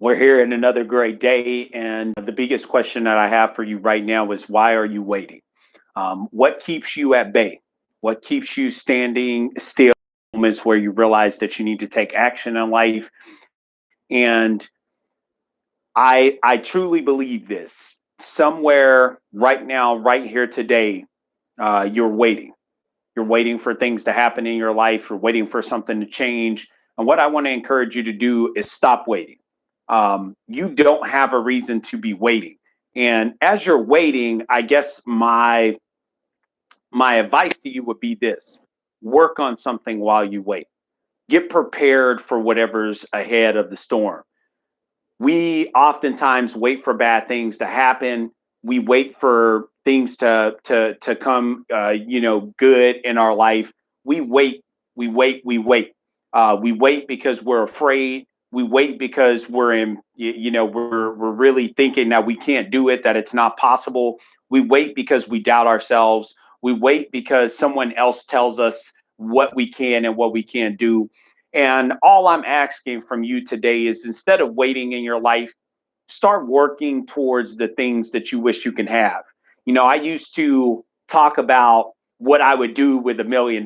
We're here in another great day. And the biggest question that I have for you right now is why are you waiting? What keeps you at bay? What keeps you standing still? Moments where you realize that you need to take action in life. And I truly believe this. Somewhere right now, right here today, you're waiting. You're waiting for things to happen in your life. You're waiting for something to change. And what I want to encourage you to do is stop waiting. You don't have a reason to be waiting. And as you're waiting, I guess my advice to you would be this: work on something while you wait. Get prepared for whatever's ahead of the storm. We oftentimes wait for bad things to happen. We wait for things to come, good in our life. We wait, we wait. We wait because we're afraid. We wait because we're in, we're really thinking that we can't do it, that it's not possible. We wait because we doubt ourselves. We wait because someone else tells us what we can and what we can't do. And all I'm asking from you today is, instead of waiting in your life, start working towards the things that you wish you can have. I used to talk about what I would do with $1 million.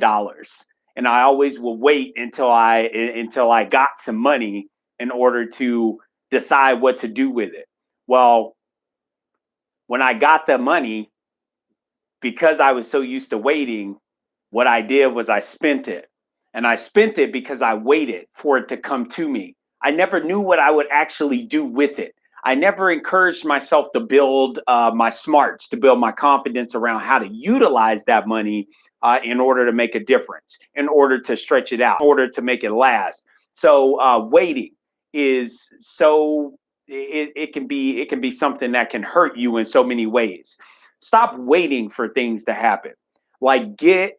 And I always will wait until I got some money in order to decide what to do with it. Well, when I got the money, because I was so used to waiting, what I did was I spent it. And I spent it because I waited for it to come to me. I never knew what I would actually do with it. I never encouraged myself to build my smarts, to build my confidence around how to utilize that money in order to make a difference, in order to stretch it out, in order to make it last. So waiting is so it can be something that can hurt you in so many ways. Stop waiting for things to happen. Like, get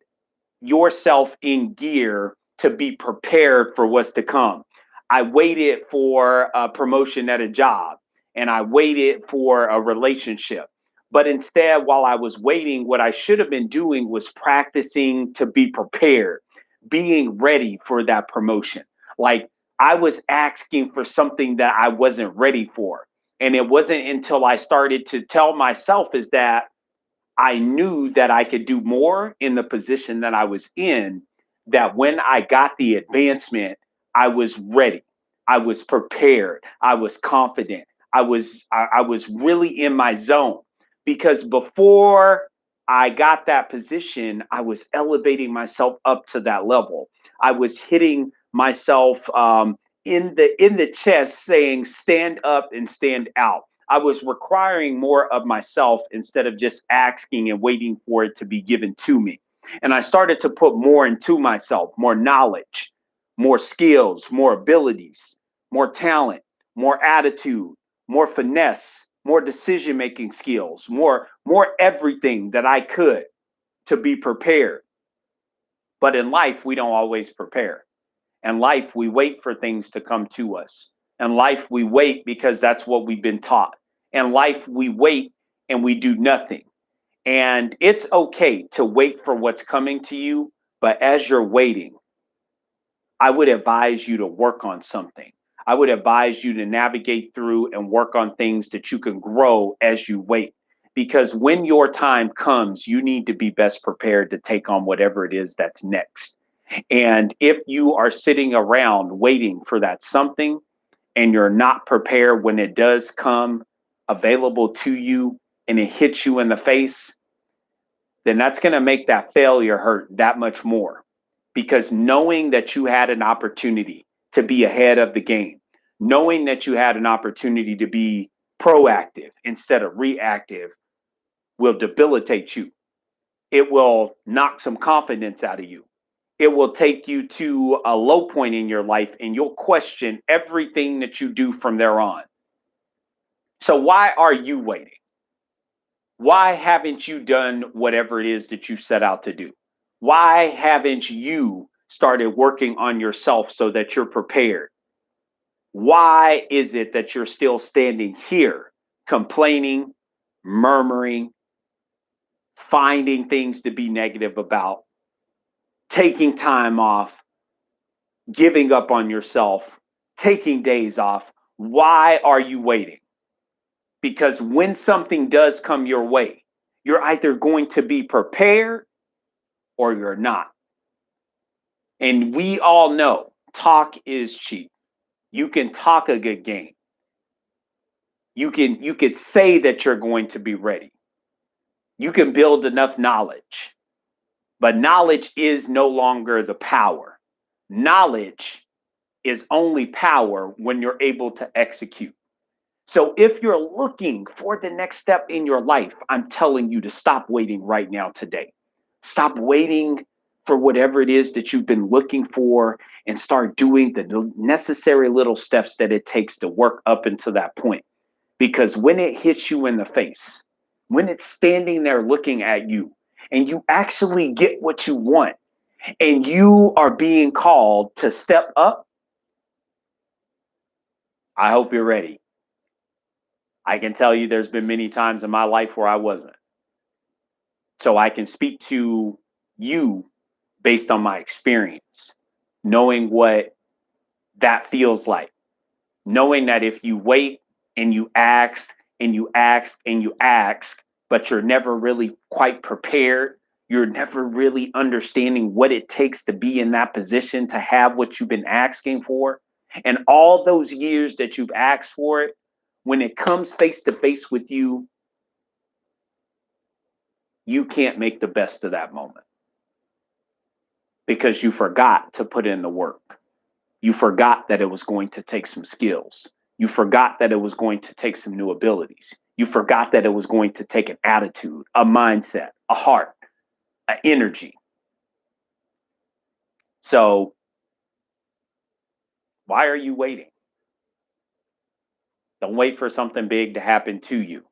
yourself in gear to be prepared for what's to come. I waited for a promotion at a job, and I waited for a relationship. But instead, while I was waiting, what I should have been doing was practicing to be prepared, being ready for that promotion. Like, I was asking for something that I wasn't ready for. And it wasn't until I started to tell myself is that I knew that I could do more in the position that I was in, that when I got the advancement, I was ready. I was prepared. I was confident. I was really in my zone, because before I got that position, I was elevating myself up to that level. I was hitting myself in the chest, saying, "Stand up and stand out." I was requiring more of myself instead of just asking and waiting for it to be given to me. And I started to put more into myself, more knowledge, more skills, more abilities, more talent, more attitude, more finesse, more decision making skills, more everything that I could to be prepared. But in life, we don't always prepare. In life, we wait for things to come to us. In life, we wait because that's what we've been taught. In life, we wait and we do nothing. And it's okay to wait for what's coming to you. But as you're waiting, I would advise you to work on something. I would advise you to navigate through and work on things that you can grow as you wait. Because when your time comes, you need to be best prepared to take on whatever it is that's next. And if you are sitting around waiting for that something, and you're not prepared when it does come available to you and it hits you in the face, then that's going to make that failure hurt that much more. Because knowing that you had an opportunity to be ahead of the game, knowing that you had an opportunity to be proactive instead of reactive, will debilitate you. It will knock some confidence out of you. It will take you to a low point in your life, and you'll question everything that you do from there on. So, why are you waiting? Why haven't you done whatever it is that you set out to do? Why haven't you started working on yourself so that you're prepared? Why is it that you're still standing here complaining, murmuring, finding things to be negative about, taking time off, giving up on yourself, taking days off? Why are you waiting? Because when something does come your way, you're either going to be prepared or you're not. And we all know talk is cheap. You can talk a good game. You could say that you're going to be ready. You can build enough knowledge, but knowledge is no longer the power. Knowledge is only power when you're able to execute. So if you're looking for the next step in your life, I'm telling you to stop waiting right now today. Stop waiting for whatever it is that you've been looking for and start doing the necessary little steps that it takes to work up until that point. Because when it hits you in the face, when it's standing there looking at you and you actually get what you want and you are being called to step up, I hope you're ready. I can tell you there's been many times in my life where I wasn't. So I can speak to you based on my experience, knowing what that feels like, knowing that if you wait and you ask and you ask and you ask, but you're never really quite prepared, you're never really understanding what it takes to be in that position to have what you've been asking for. And all those years that you've asked for it, when it comes face to face with you, you can't make the best of that moment because you forgot to put in the work. You forgot that it was going to take some skills. You forgot that it was going to take some new abilities. You forgot that it was going to take an attitude, a mindset, a heart, an energy. So why are you waiting? Don't wait for something big to happen to you.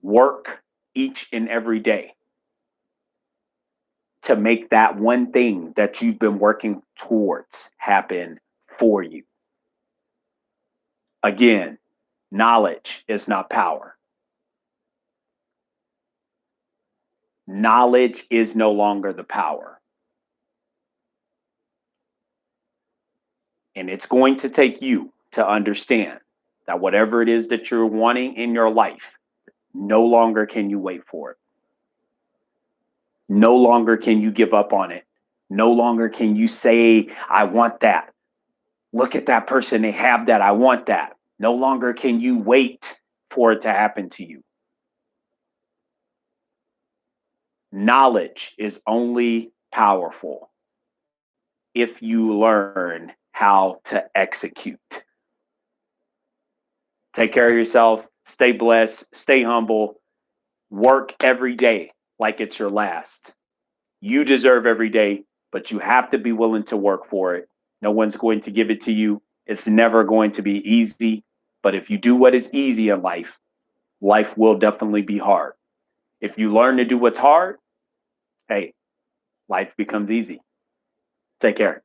Work each and every day to make that one thing that you've been working towards happen for you. Again, knowledge is not power. Knowledge is no longer the power. And it's going to take you to understand that whatever it is that you're wanting in your life, no longer can you wait for it. No longer can you give up on it. No longer can you say, I want that. Look at that person, they have that. I want that. No longer can you wait for it to happen to you. Knowledge is only powerful if you learn how to execute. Take care of yourself, stay blessed, stay humble, work every day like it's your last. You deserve every day, but you have to be willing to work for it. No one's going to give it to you. It's never going to be easy. But if you do what is easy in life, life will definitely be hard. If you learn to do what's hard, hey, life becomes easy. Take care.